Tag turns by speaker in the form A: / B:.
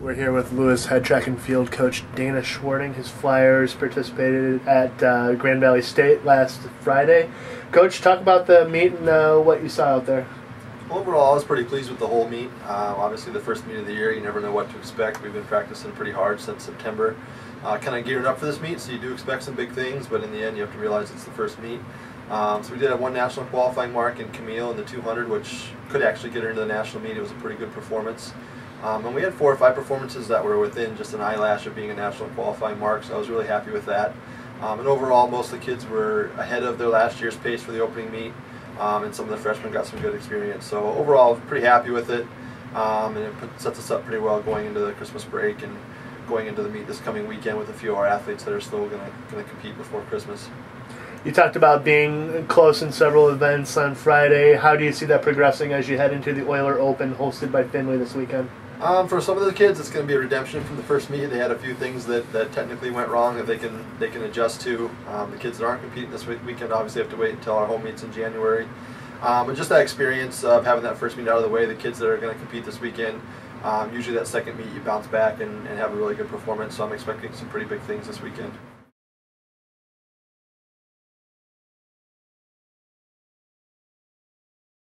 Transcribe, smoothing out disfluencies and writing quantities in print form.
A: We're here with Lewis head track and field coach Dana Schwarting. His Flyers participated at Grand Valley State last Friday. Coach, talk about the meet and what you saw out there.
B: Overall, I was pretty pleased with the whole meet. Obviously, the first meet of the year, you never know what to expect. We've been practicing pretty hard since September, kind of gearing up for this meet, so you do expect some big things, but in the end, you have to realize it's the first meet. So we did have one national qualifying mark in Camille in the 200, which could actually get her into the national meet. It was a pretty good performance. And we had 4 or 5 performances that were within just an eyelash of being a national qualifying mark, so I was really happy with that. And overall, most of the kids were ahead of their last year's pace for the opening meet, and some of the freshmen got some good experience. So overall, pretty happy with it, and it sets us up pretty well going into the Christmas break and going into the meet this coming weekend with a few of our athletes that are still going to compete before Christmas.
A: You talked about being close in several events on Friday. How do you see that progressing as you head into the Oiler Open hosted by Findlay this weekend?
B: For some of the kids, it's going to be a redemption from the first meet. They had a few things that technically went wrong that they can adjust to. The kids that aren't competing this weekend obviously have to wait until our home meets in January. But just that experience of having that first meet out of the way, the kids that are going to compete this weekend, usually that second meet you bounce back and have a really good performance. So I'm expecting some pretty big things this weekend.